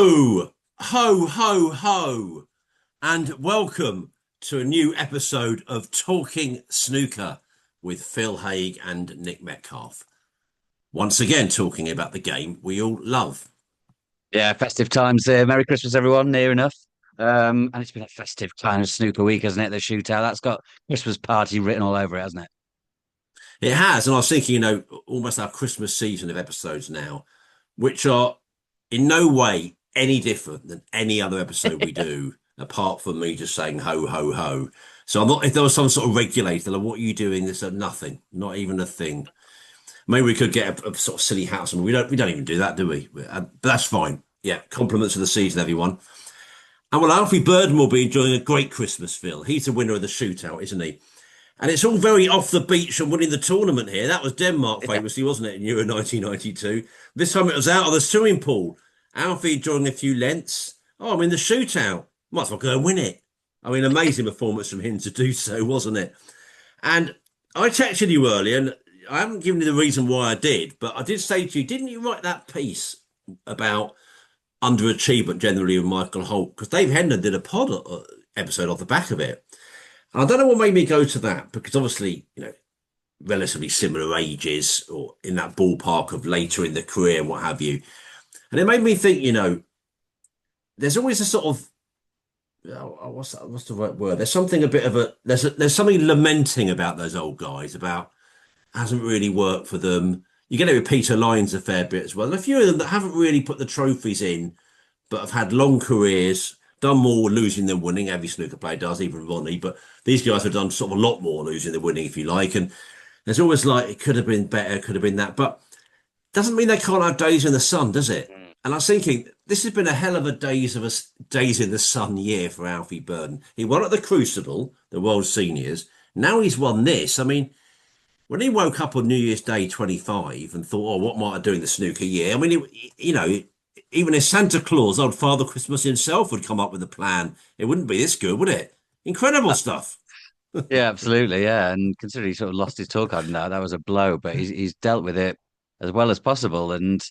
Ho, ho, ho, ho, and welcome to a new episode of Talking Snooker with Phil Haig and Nick Metcalf. Once again, talking about the game we all love. Yeah, festive times. Merry Christmas, everyone. Near enough. And it's been a festive kind of snooker week, hasn't it? The shootout that's got Christmas party written all over it, hasn't it? It has, and I was thinking, almost our Christmas season of episodes now, which are in no way any different than any other episode we do, apart from me just saying ho, ho, ho. So I'm not, if there was some sort of regulator, like, what are you doing? This is nothing, not even a thing. Maybe we could get a sort of silly house, and we don't even do that, do we? But that's fine. Yeah, compliments of the season, everyone. And well, Alfie Burden will be enjoying a great Christmas, Phil. He's the winner of the shootout, isn't he? And it's all very off the beach and winning the tournament here. That was Denmark Yeah. famously, wasn't it, in Euro 1992? This time it was out of the swimming pool. Alfie drawing a few lengths. Oh, I'm in the shootout. Might as well go and win it. I mean, amazing performance from him to do so, wasn't it? And I texted you earlier, and I haven't given you the reason why I did, but I did say to you, didn't you write that piece about underachievement generally with Michael Holt? Because Dave Hendon did a pod episode off the back of it. And I don't know what made me go to that, because obviously, relatively similar ages or in that ballpark of later in the career and what have you. And it made me think, there's always a sort of, what's the right word? There's something a bit of there's something lamenting about those old guys, about hasn't really worked for them. You get it with Peter Lyons a fair bit as well. And a few of them that haven't really put the trophies in, but have had long careers, done more losing than winning. Every snooker player does, even Ronnie. But these guys have done sort of a lot more losing than winning, if you like. And there's always like, it could have been better, could have been that. But doesn't mean they can't have days in the sun, does it? Mm. And I was thinking, this has been a hell of a days in the sun year for Alfie Burden. He won at the Crucible, the World Seniors. Now he's won this. I mean, when he woke up on New Year's Day 25 and thought, oh, what might I do in the snooker year? I mean, even if Santa Claus, old Father Christmas himself, would come up with a plan, it wouldn't be this good, would it? Incredible stuff. Yeah, absolutely. Yeah, and considering he sort of lost his tour card now, that was a blow. But he's dealt with it as well as possible, and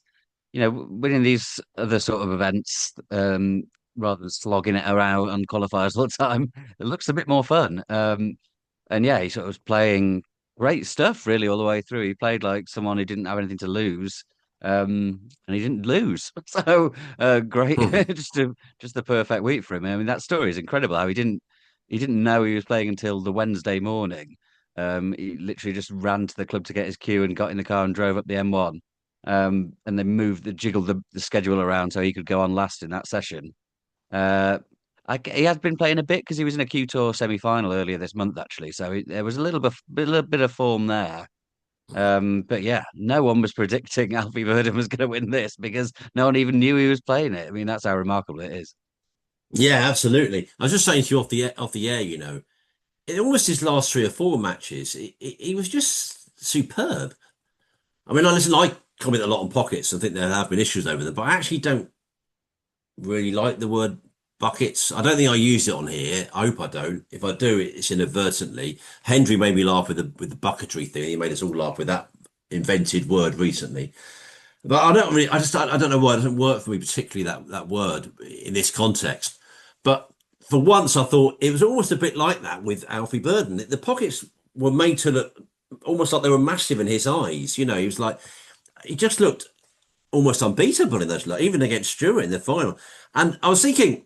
winning these other sort of events, rather than slogging it around on qualifiers all the time, it looks a bit more fun. And yeah, he sort of was playing great stuff really all the way through. He played like someone who didn't have anything to lose, and he didn't lose. So great, Hmm. just the perfect week for him. I mean, that story is incredible. How he didn't know he was playing until the Wednesday morning. He literally just ran to the club to get his cue and got in the car and drove up the M1. And they jiggled the schedule around so he could go on last in that session. Uh, he has been playing a bit because he was in a Q Tour semi-final earlier this month, actually. So there was a little bit of form there. But yeah, no one was predicting Alfie Burden was going to win this because no one even knew he was playing it. I mean, that's how remarkable it is. Yeah, absolutely. I was just saying to you off the air, in almost his last three or four matches, he was just superb. I mean, I comment a lot on pockets. I think there have been issues over them, but I actually don't really like the word buckets. I don't think I use it on here. I hope I don't. If I do, it's inadvertently. Hendry made me laugh with the bucketry thing. He made us all laugh with that invented word recently. But I don't really. I don't know why it doesn't work for me, particularly that word in this context. But for once, I thought it was almost a bit like that with Alfie Burden. The pockets were made to look almost like they were massive in his eyes. He was like, he just looked almost unbeatable in those, even against Stewart in the final. And I was thinking,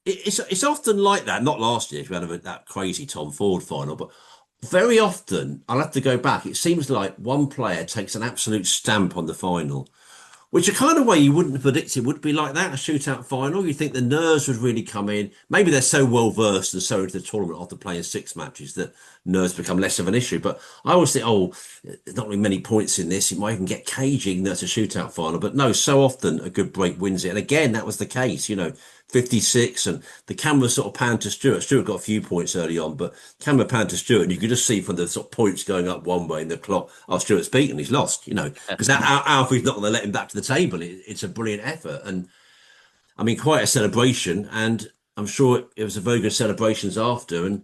it's often like that. Not last year, if we had that crazy Tom Ford final, but very often I'll have to go back. It seems like one player takes an absolute stamp on the final, which a kind of way you wouldn't predict it would be like that, a shootout final. You think the nerves would really come in. Maybe they're so well versed and so into the tournament after playing six matches that nerves become less of an issue. But I always think, oh, there's not really many points in this. It might even get caging. That's a shootout final. But no, so often a good break wins it. And again, that was the case, 56, and the camera sort of panned to Stewart. Stewart got a few points early on, but camera panned to Stewart, and you could just see from the sort of points going up one way in the clock, oh, Stewart's beaten, he's lost, because Alfie's not going to let him back to the table. It's a brilliant effort, and I mean, quite a celebration, and I'm sure it was a very good celebrations after, and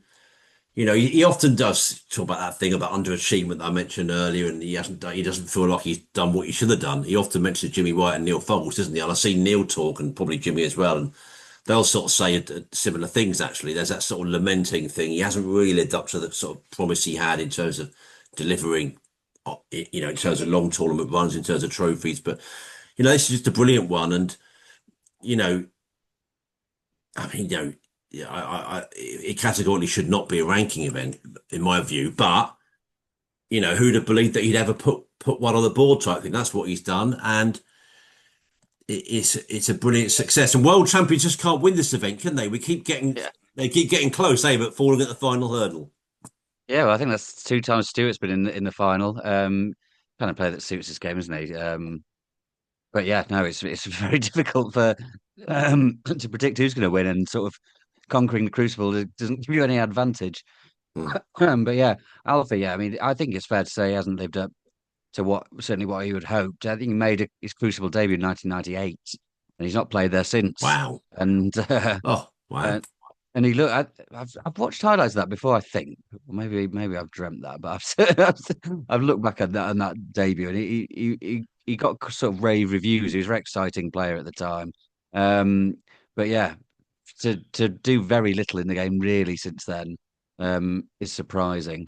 he often does talk about that thing about underachievement that I mentioned earlier, and he doesn't feel like he's done what he should have done. He often mentions Jimmy White and Neil Foggles, doesn't he? And I see Neil talk, and probably Jimmy as well, and they'll sort of say similar things. Actually, there's that sort of lamenting thing. He hasn't really lived up to the sort of promise he had in terms of delivering, in terms of long tournament runs, in terms of trophies. But this is just a brilliant one, and you know, I mean, yeah, it categorically should not be a ranking event in my view. But who'd have believed that he'd ever put one on the board type thing? That's what he's done, and it's a brilliant success. And world champions just can't win this event, can they? Yeah. They keep getting close, but falling at the final hurdle. Yeah, well, I think that's two times Stewart's been in the final. Kind of player that suits his game, isn't he? But yeah, no, it's very difficult for to predict who's going to win, and sort of conquering the crucible doesn't give you any advantage. Hmm. But yeah, Alfie, yeah, I mean, I think it's fair to say he hasn't lived up to what he would hoped. I think he made his crucible debut in 1998, and he's not played there since. Wow. And Oh, wow. uh, and he look, I've watched highlights of that before. I think maybe I've dreamt that, but I've looked back at that debut, and he got sort of rave reviews. He was a very exciting player at the time. But yeah, to do very little in the game really since then is surprising.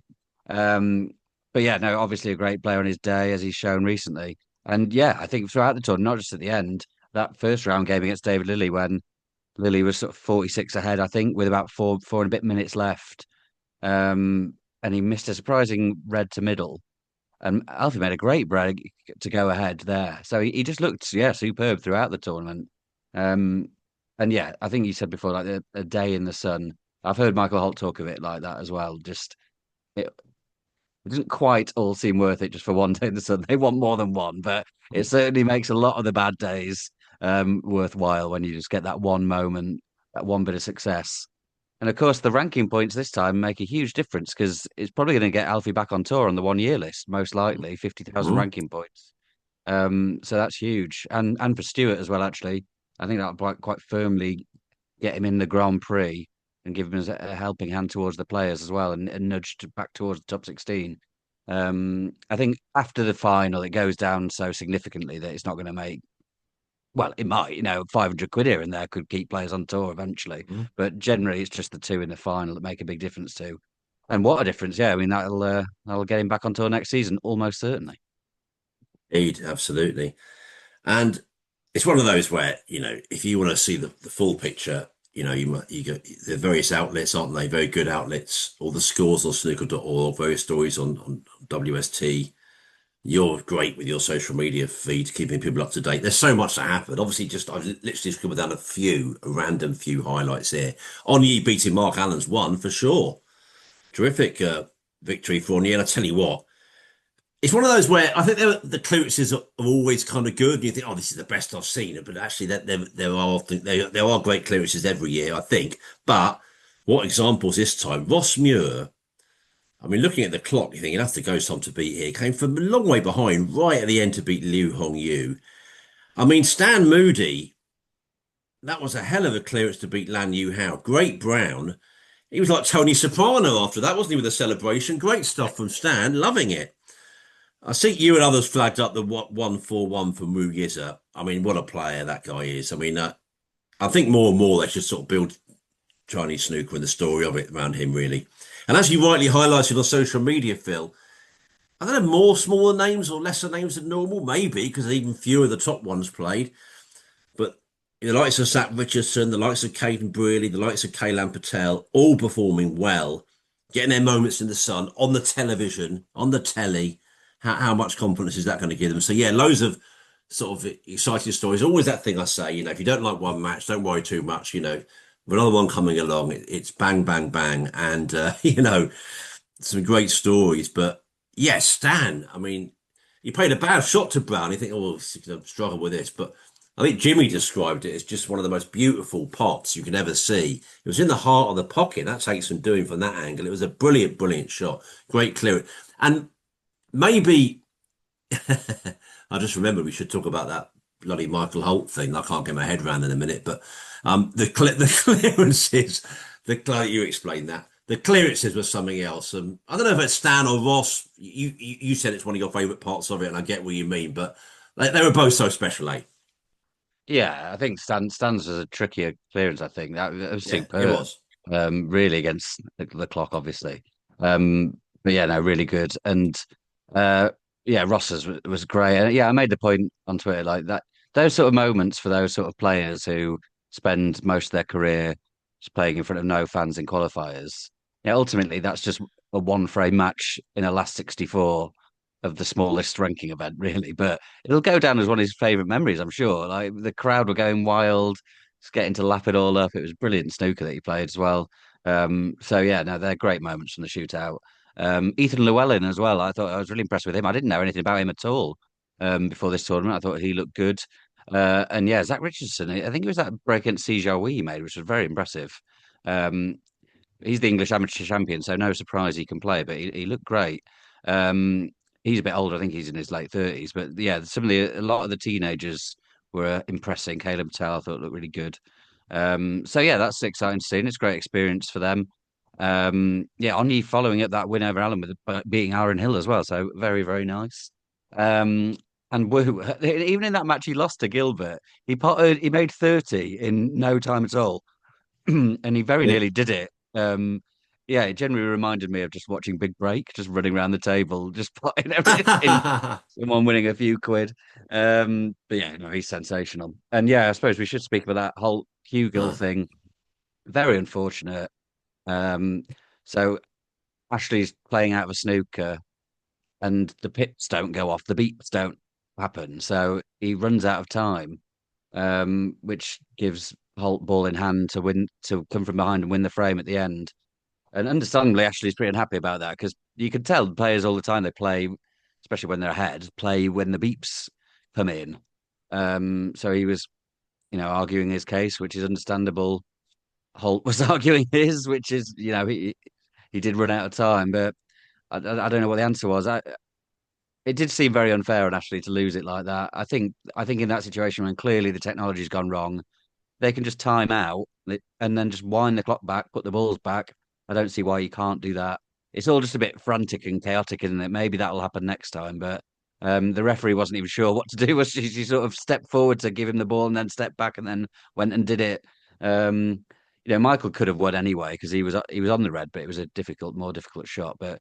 Um, but yeah, no, obviously a great player on his day as he's shown recently. And yeah, I think throughout the tournament, not just at the end, that first round game against David Lilley when Lily was sort of 46 ahead, I think, with about four and a bit minutes left. And he missed a surprising red to middle. And Alfie made a great break to go ahead there. So he just looked, yeah, superb throughout the tournament. Um, and yeah, I think you said before, like a day in the sun. I've heard Michael Holt talk of it like that as well. Just it, it doesn't quite all seem worth it just for one day in the sun. They want more than one, but it certainly makes a lot of the bad days worthwhile when you just get that one moment, that one bit of success. And of course, the ranking points this time make a huge difference because it's probably going to get Alfie back on tour on the 1 year list, most likely 50,000 Mhm. ranking points. So that's huge, and for Stewart as well. Actually, I think that'll quite firmly get him in the Grand Prix and give him a helping hand towards the players as well, and nudge back towards the top 16. I think after the final, it goes down so significantly that it's not going to make. Well, it might, 500 quid here and there could keep players on tour eventually, Mhm. but generally it's just the two in the final that make a big difference too. And what a difference! Yeah, I mean that'll get him back on tour next season, almost certainly. Indeed, absolutely. And it's one of those where, if you want to see the full picture, you go the various outlets, aren't they? Very good outlets. All the scores on snooker.org, various stories on WST. You're great with your social media feed, keeping people up to date. There's so much that happened. Obviously, I've literally scribbled down a random few highlights here. Onyee beating Mark Allen's one for sure. Terrific victory for Onyee. And I tell you what, it's one of those where I think the clearances are always kind of good. And you think, oh, this is the best I've seen. But actually, there are often there are great clearances every year, I think. But what examples this time? Ross Muir. I mean, looking at the clock, you think you'd have to go some to beat here. Came from a long way behind, right at the end to beat Liu Hong Yu. I mean, Stan Moody, that was a hell of a clearance to beat Lan Yu Hao. Great Brown. He was like Tony Soprano after that, wasn't he, with the celebration? Great stuff from Stan, loving it. I see you and others flagged up the 141 from Wu Yiza. I mean, what a player that guy is. I mean, I think more and more they should sort of build Chinese snooker and the story of it around him, really. And as you rightly highlighted on social media, Phil, I don't know, more smaller names or lesser names than normal, maybe, because even fewer of the top ones played. But the likes of Zach Richardson, the likes of Caden Brearley, the likes of Kaylan Patel, all performing well, getting their moments in the sun, on the television, on the telly. How much confidence is that going to give them? So, yeah, loads of sort of exciting stories. Always that thing I say, if you don't like one match, don't worry too much. With another one coming along, it's bang, bang, bang. And, some great stories. But yes, Stan, I mean, he played a bad shot to Brown. You think, oh, he's going to struggle with this. But I think Jimmy described it as just one of the most beautiful pots you can ever see. It was in the heart of the pocket. That takes some doing from that angle. It was a brilliant, brilliant shot. Great clearance. And maybe I just remembered we should talk about that bloody Michael Holt thing. I can't get my head around in a minute. But the clearances, you explained that. the clearances were something else. I don't know if it's Stan or Ross. You said it's one of your favourite parts of it, and I get what you mean, but they were both so special, eh? Yeah, I think Stans was a trickier clearance. I think that was Yeah, it superb. was. Really against the clock, obviously. But yeah, no, really good. And uh, yeah, Ross's was great. And yeah, I made the point on Twitter like that. Those sort of moments for those sort of players who spend most of their career just playing in front of no fans in qualifiers. Yeah, ultimately that's just a one frame match in a last 64 of the smallest ranking event, really. But it'll go down as one of his favourite memories, I'm sure. Like the crowd were going wild, just getting to lap it all up. It was brilliant snooker that he played as well. So yeah, no, they're great moments from the shootout. Ethan Llewellyn as well. I thought I was really impressed with him. I didn't know anything about him at all before this tournament. I thought he looked good. And yeah, Zach Richardson. I think it was that break against Sijawi he made, which was very impressive. Um, he's the English amateur champion, so no surprise he can play, but he looked great. Um, he's a bit older, I think he's in his late 30s, but yeah, a lot of the teenagers were impressing. Caleb Patel, I thought looked really good. So yeah, that's exciting to see, and it's a great experience for them. Yeah, Onyi following up that win over Allen with beating Aaron Hill as well, so very, very nice. Um, and Wu, even in that match he lost to Gilbert, he made 30 in no time at all. And he very Yeah. nearly did it. Um, yeah, it generally reminded me of just watching Big Break, just running around the table, just plotting everything, someone winning a few quid. But yeah, no, he's sensational. And yeah, I suppose we should speak about that whole Hugill thing. Very unfortunate. Um, so Ashley's playing out of a snooker, and the pips don't go off, the beeps don't happen. So he runs out of time, which gives Holt ball in hand to win to come from behind and win the frame at the end. And understandably, Ashley's pretty unhappy about that because you can tell the players all the time they play, especially when they're ahead, play when the beeps come in. So he was, arguing his case, which is understandable. Holt was arguing his, which is, he did run out of time, but I don't know what the answer was. It did seem very unfair on Ashley to lose it like that. I think in that situation when clearly the technology's gone wrong, they can just time out and then just wind the clock back, put the balls back. I don't see why you can't do that. It's all just a bit frantic and chaotic, isn't it? Maybe that'll happen next time, but the referee wasn't even sure what to do. She sort of stepped forward to give him the ball and then stepped back and then went and did it. Um, Michael could have won anyway because he was on the red, but it was a more difficult shot. But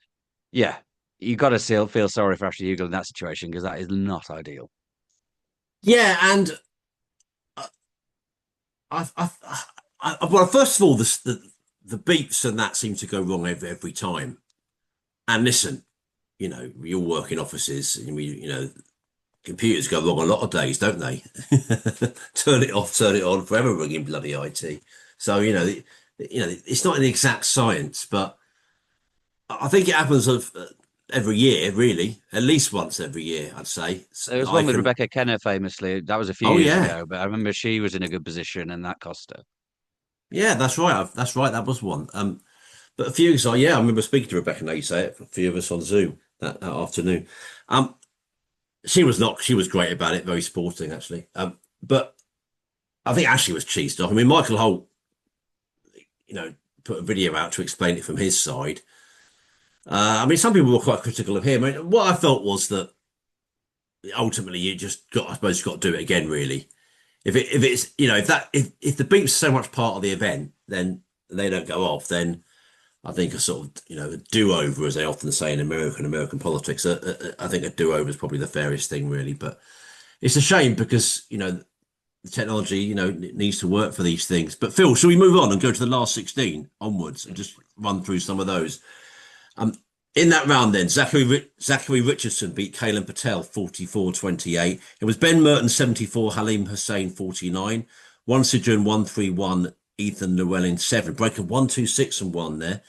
yeah, you got to still feel sorry for Ashley Hugel in that situation because that is not ideal. Yeah, and well, first of all, the beeps and that seem to go wrong every time. And listen, we all work in offices, and computers go wrong a lot of days, don't they? Turn it off, turn it on, forever ringing bloody IT. So it's not an exact science, but I think it happens every year, really, at least once every year, I'd say. There was I one with can. Rebecca Kenner famously. That was a few Oh years yeah, ago, but I remember she was in a good position and that cost her. yeah, that's right. That's right. That was one. But a few years ago, yeah, I remember speaking to Rebecca. Now you say it, a few of us on Zoom that afternoon. Um, she was great about it, very sporting actually. But I think Ashley was cheesed off. I mean, Michael Holt, you know, put a video out to explain it from his side. I mean, some people were quite critical of him. I mean, what I felt was that ultimately you just got, I suppose, you got to do it again. Really, if it's if the beep's so much part of the event, then they don't go off. Then I think a sort of a do-over, as they often say in American politics. I think a do-over is probably the fairest thing, really. But it's a shame because the technology needs to work for these things. But Phil, shall we move on and go to the last 16 onwards and just run through some of those? Um, in that round, then Zachary Richardson beat Kalen Patel 44-28. It was Ben Merton 74, Halim Hussein 49, one Sijun 131, Ethan Llewellyn 7. Break of 1-2-6 and 1 there.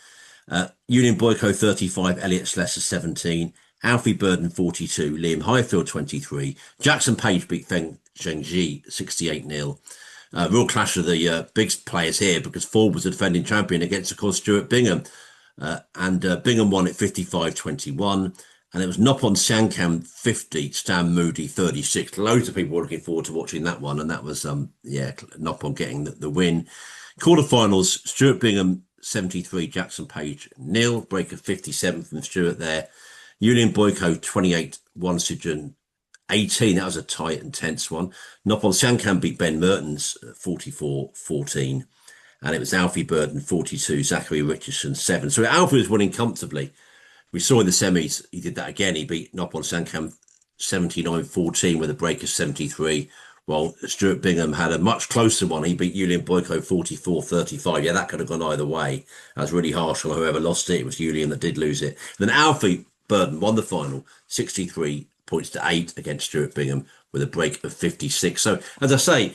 Union Boyko 35, Elliot Slessor 17, Alfie Burden 42, Liam Highfield 23, Jackson Page beat Feng Zhengji 68-0. Real clash of the big players here because Ford was the defending champion against, of course, Stuart Bingham. And Bingham won at 55-21. And it was Nopon Sankam 50, Stan Moody 36. Loads of people were looking forward to watching that one. And that was, Nopon getting the win. Quarterfinals, Stuart Bingham 73, Jackson Page nil. Break of 57 from Stewart there. Julian Boyko 28, Wansigen 18. That was a tight and tense one. Nopon Sankan beat Ben Mertens 44-14. And it was Alfie Burden 42, Zachary Richardson 7. So Alfie was winning comfortably. We saw in the semis, he did that again. He beat Nopon Sankan 79-14 with a break of 73. While Stuart Bingham had a much closer one. He beat Julian Boyko 44-35. Yeah, that could have gone either way. That was really harsh on whoever lost it. It was Julian that did lose it. Then Alfie Burden won the final, 63 points to 8 against Stuart Bingham with a break of 56. So, as I say,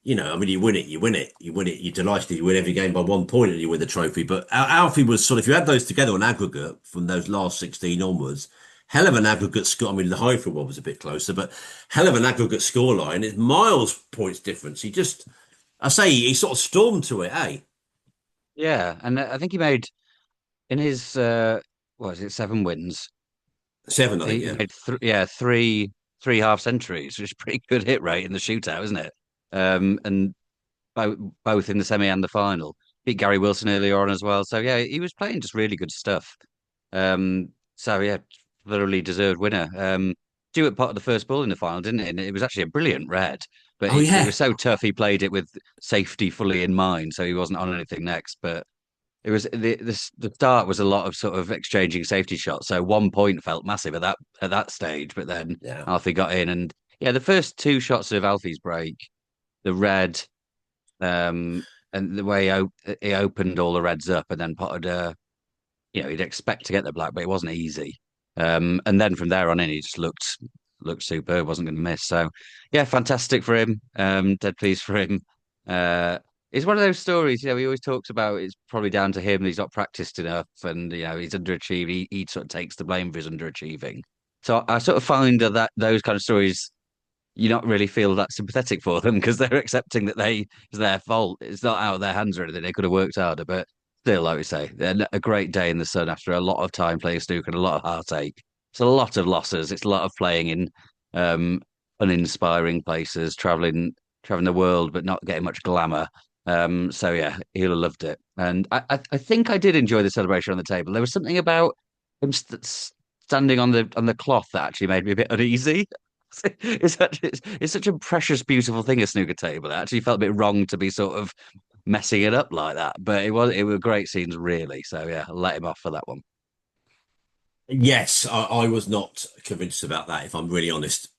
I mean, you win it, you win it, you win it. You're delighted you win every game by 1 point and you win the trophy. But Alfie was sort of, if you add those together on aggregate from those last 16 onwards, hell of an aggregate score. I mean, the Highfield one was a bit closer, but hell of an aggregate scoreline. It's miles points difference. He sort of stormed to it, eh? Yeah, and I think he made in his what is it, 7 wins. 7, I think, He yeah. made three half centuries, which is a pretty good hit rate in the shootout, isn't it? And both in the semi and the final. Beat Gary Wilson earlier on as well. So yeah, he was playing just really good stuff. So yeah, thoroughly deserved winner. Stewart potted the first ball in the final, didn't it? And it was actually a brilliant red, but Oh, it yeah. was so tough. He played it with safety fully in mind, so he wasn't on anything next. But it was the start was a lot of sort of exchanging safety shots. So 1 point felt massive at that stage, but then Yeah. Alfie got in, and yeah, the first two shots of Alfie's break, the red, and the way he opened all the reds up, and then potted you'd expect to get the black, but it wasn't easy. And then from there on in, he just looked superb, wasn't going to miss. So yeah, fantastic for him. Dead pleased for him. It's one of those stories, he always talks about it's probably down to him. He's not practiced enough, and he's underachieved. He sort of takes the blame for his underachieving. So I sort of find that those kind of stories, you not really feel that sympathetic for them because they're accepting that it's their fault. It's not out of their hands or anything. They could have worked harder, but still, like we say, a great day in the sun after a lot of time playing snooker and a lot of heartache. It's a lot of losses. It's a lot of playing in um, uninspiring places, traveling the world, but not getting much glamour. So yeah, he'll have loved it. And I think I did enjoy the celebration on the table. There was something about him standing on the cloth that actually made me a bit uneasy. It's such a precious, beautiful thing, a snooker table. It actually felt a bit wrong to be sort of messing it up like that, but it were great scenes, really. So yeah, I'll let him off for that one. Yes, I was not convinced about that, if I'm really honest.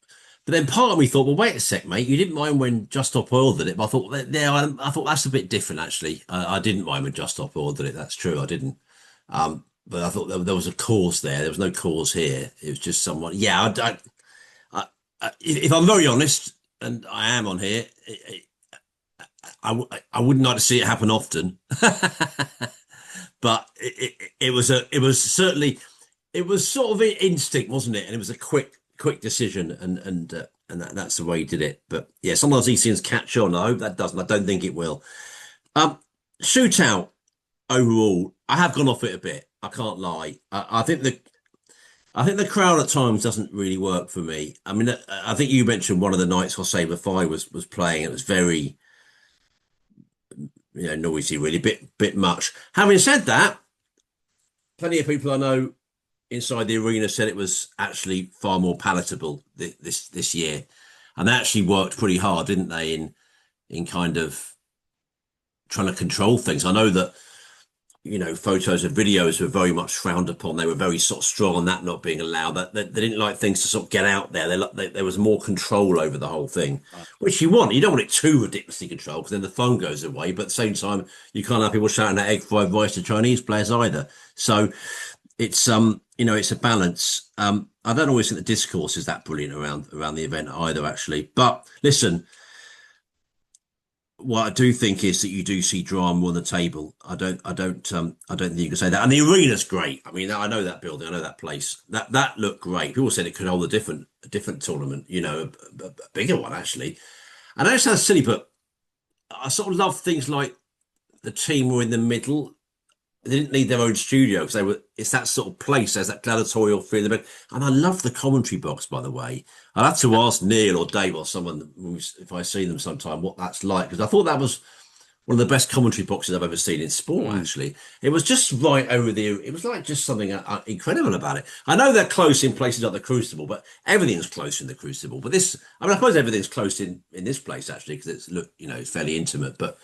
But then part of me thought, well, wait a sec, mate. You didn't mind when Just Stop Oil did it, but I thought, yeah, I thought that's a bit different, actually. I didn't mind when Just Stop Oil did it. That's true. I didn't. But I thought there was a cause there. There was no cause here. It was just someone. Yeah, if I'm very honest, and I am on here, I wouldn't like to see it happen often. But it was certainly it was sort of instinct, wasn't it? And it was a quick decision, and that's the way he did it. But yeah, sometimes these things catch on. I hope that doesn't. I don't think it will. Um, Shootout overall, I have gone off it a bit. I can't lie. I think the crowd at times doesn't really work for me. I mean, I think you mentioned one of the nights while Saber Five was playing. It was very noisy, really, bit much. Having said that, plenty of people I know inside the arena said it was actually far more palatable this year, and they actually worked pretty hard, didn't they, in kind of trying to control things. I know that photos and videos were very much frowned upon. They were very sort of strong on that not being allowed. That they didn't like things to sort of get out there. There was more control over the whole thing, which you want. You don't want it too ridiculously controlled because then the fun goes away. But at the same time, you can't have people shouting at egg fried rice to Chinese players either. So it's a balance. I don't always think the discourse is that brilliant around the event either, actually. But listen, what I do think is that you do see drama on the table. I don't think you can say that. And the arena's great. I mean, I know that building, I know that place. That looked great. People said it could hold a different tournament, a bigger one actually. I know it sounds silly, but I sort of love things like the team were in the middle. They didn't need their own studio because it's that sort of place. There's that gladiatorial feel in the bit. And I love the commentary box, by the way. I'll have to ask Neil or Dave or someone if I see them sometime what that's like, because I thought that was one of the best commentary boxes I've ever seen in sport, Mm. actually. It was just right over the, it was like just something incredible about it. I know they're close in places like the Crucible, but everything's close in the Crucible. But this, I mean, I suppose everything's close in this place, actually, because it's, look, it's fairly intimate, but,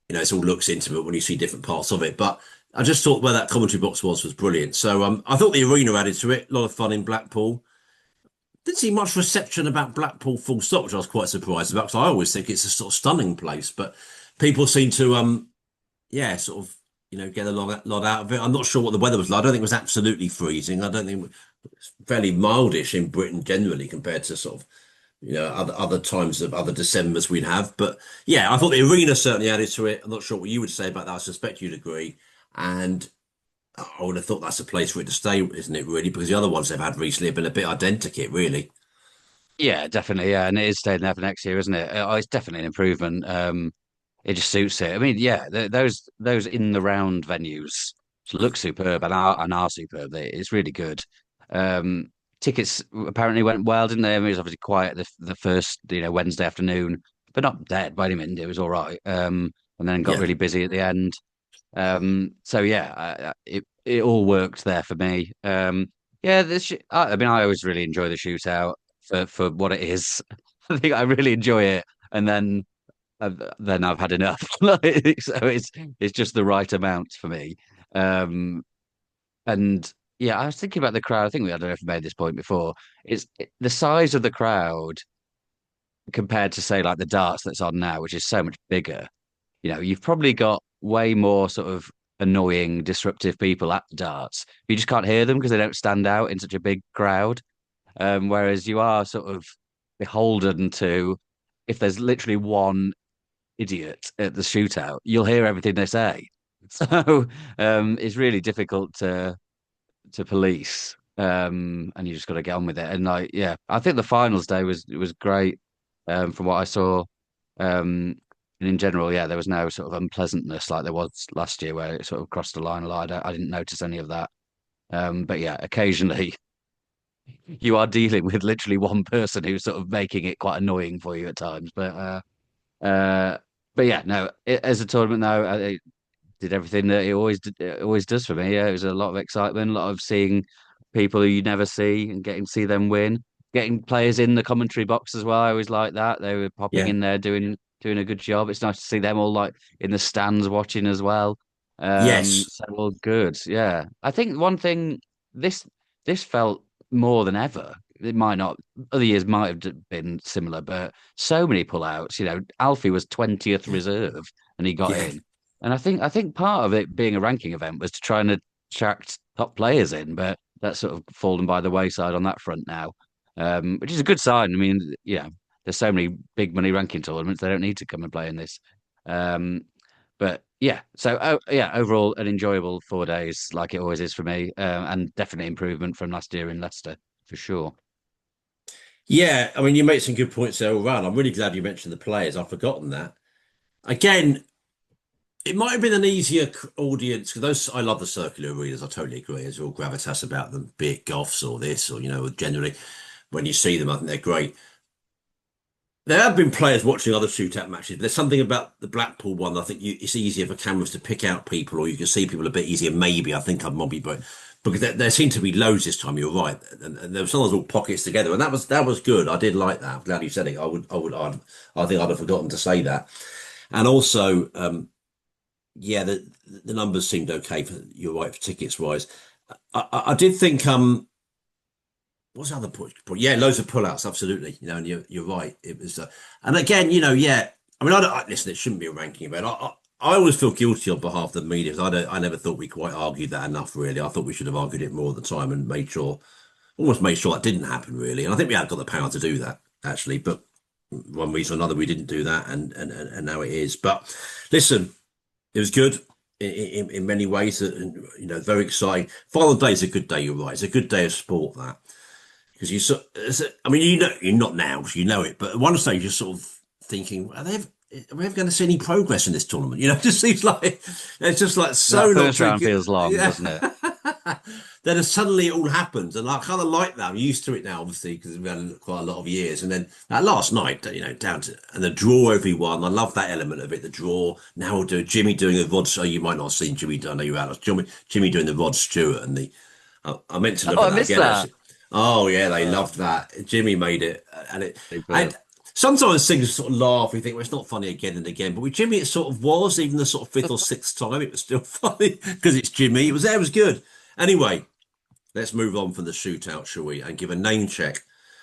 it all looks intimate when you see different parts of it. But I just thought where that commentary box was brilliant. So I thought the arena added to it. A lot of fun in Blackpool. Didn't see much reception about Blackpool full stop, which I was quite surprised about because I always think it's a sort of stunning place, but people seem to yeah, sort of, get a lot out of it. I'm not sure what the weather was like. I don't think it was absolutely freezing. I don't think it's fairly mildish in Britain generally compared to sort of, other times of other Decembers we'd have. But yeah, I thought the arena certainly added to it. I'm not sure what you would say about that. I suspect you'd agree. And I would have thought that's a place for it to stay, isn't it, really? Because the other ones they've had recently have been a bit identikit, really. Yeah, definitely. Yeah, and it is staying there for next year, isn't it? It's definitely an improvement. It just suits it. I mean, yeah, those in the round venues look superb and are superb. It's really good. Um, Tickets apparently went well, didn't they? I mean, it was obviously quiet the first Wednesday afternoon, but not dead by any means. It was all right. And then got Yeah. really busy at the end. So yeah, it all worked there for me. Yeah, I mean, I always really enjoy the shootout for what it is. I think I really enjoy it, and then I've had enough. So it's just the right amount for me. Um, and yeah, I was thinking about the crowd. I think I don't know if we made this point before. The size of the crowd compared to say like the darts that's on now, which is so much bigger. You've probably got way more sort of annoying, disruptive people at the darts. You just can't hear them because they don't stand out in such a big crowd. Whereas you are sort of beholden to if there's literally one idiot at the shootout, you'll hear everything they say. So it's really difficult to police. And you just got to get on with it. And like, yeah, I think the finals day was great from what I saw. And in general, yeah, there was no sort of unpleasantness like there was last year where it sort of crossed the line a lot. I didn't notice any of that. But yeah, occasionally you are dealing with literally one person who's sort of making it quite annoying for you at times. Uh, but yeah, no, as a tournament though, it did everything that it always does for me. Yeah, it was a lot of excitement, a lot of seeing people who you never see and getting to see them win, getting players in the commentary box as well. I always like that. They were popping Yeah. in there doing a good job. It's nice to see them all like in the stands watching as well. Yes. So all good. Yeah, I think one thing this this felt more than ever. It might not, other years might have been similar, but so many pullouts. Alfie was 20th reserve and he got Yeah. in. And I think part of it being a ranking event was to try and attract top players in, but that's sort of fallen by the wayside on that front now, which is a good sign. I mean, there's so many big money ranking tournaments; they don't need to come and play in this. Um, but yeah, so yeah, overall an enjoyable 4 days, like it always is for me, and definitely improvement from last year in Leicester for sure. Yeah. I mean, you made some good points there all round. I'm really glad you mentioned the players. I've forgotten that. Again, it might have been an easier audience because those I love the circular arenas. I totally agree. There's all gravitas about them, be it Goffs or this, or generally when you see them, I think they're great. There have been players watching other shootout matches, but there's something about the Blackpool one. I think it's easier for cameras to pick out people, or you can see people a bit easier. Maybe I think I'm mobby, but because there seemed to be loads this time. You're right, and there were sometimes all pockets together, and that was good. I did like that. I'm glad you said it. I think I'd have forgotten to say that. And also, yeah, the numbers seemed okay for you're right for tickets wise. I did think what's the other point? Yeah, loads of pullouts, absolutely. And you're right. It was, and again, yeah. I mean, listen. It shouldn't be a ranking event. I always feel guilty on behalf of the media. 'Cause I never thought we quite argued that enough. Really, I thought we should have argued it more at the time and almost made sure that didn't happen. Really, and I think we had got the power to do that actually. But one reason or another, we didn't do that, and now it is. But listen, it was good in many ways. And, very exciting. Final day is a good day. You're right. It's a good day of sport that. Because I mean, you're not now, so you know it, but at one stage you're sort of thinking, are we ever going to see any progress in this tournament? It just seems like it's just like That so not first too round good. feels long, Yeah. doesn't it? Then suddenly it all happens, and I kind of like that. I'm used to it now, obviously, because we've had quite a lot of years. And then that last night, down to and the draw everyone. I love that element of it. The draw. Now we'll do Jimmy doing the Rod. So you might not have seen Jimmy. I know you out. Jimmy doing the Rod Stewart and the. I meant to look Oh, at I that missed again. that. Actually, oh yeah, they Oh, loved that. Jimmy made it, and it. superb. And sometimes things sort of laugh. We think, well, it's not funny again and again. But with Jimmy, it sort of was. Even the sort of fifth or sixth time, it was still funny because it's Jimmy. It was there. It was good. Anyway, let's move on from the shootout, shall we? And give a name check,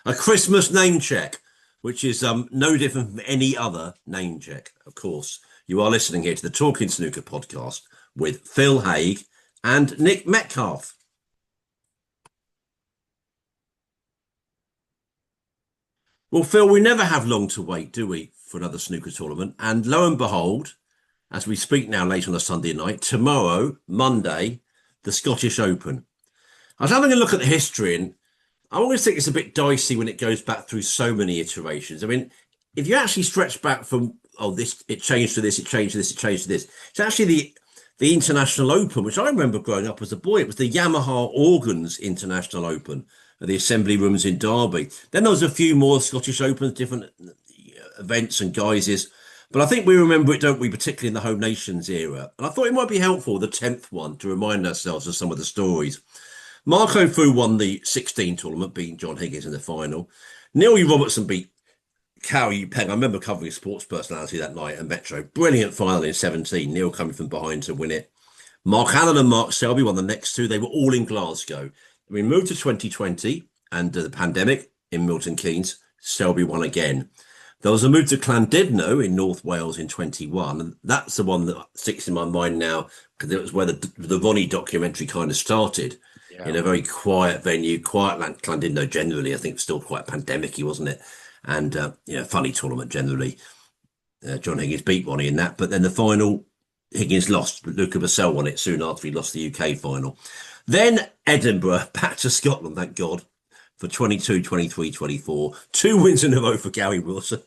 a Christmas name check, which is no different from any other name check. Of course, you are listening here to the Talking Snooker podcast with Phil Haig and Nick Metcalf. Well, Phil, we never have long to wait, do we, for another snooker tournament? And lo and behold, as we speak now late on a Sunday night, tomorrow, Monday, the Scottish Open. I was having a look at the history, and I always think it's a bit dicey when it goes back through so many iterations. I mean, if you actually stretch back from, oh, this, it changed to this, it changed to this, it changed to this, it's actually the International Open, which I remember growing up as a boy. It was the Yamaha Organs International Open at the Assembly Rooms in Derby. Then there was a few more Scottish Opens, different events and guises. But I think we remember it, don't we, particularly in the Home Nations era. And I thought it might be helpful, the 10th one, to remind ourselves of some of the stories. Marco Fu won the 16 tournament, beating John Higgins in the final. Neil Robertson beat Cao Yupeng. I remember covering Sports Personality that night at Metro. Brilliant final in 17. Neil coming from behind to win it. Mark Allen and Mark Selby won the next two. They were all in Glasgow. We moved to 2020 and the pandemic in Milton Keynes. Selby won again. There was a move to Llandudno in North Wales in 21. And that's the one that sticks in my mind now because it was where the Ronnie documentary kind of started Yeah. in a very quiet venue, quiet Llandudno generally. I think still quite pandemic-y, wasn't it? And, funny tournament generally. John Higgins beat Ronnie in that. But then the final, Higgins lost. Luca Bassell won it soon after he lost the UK final. Then Edinburgh, back to Scotland, thank God, for 22, 23, 24. Two wins in a row for Gary Wilson.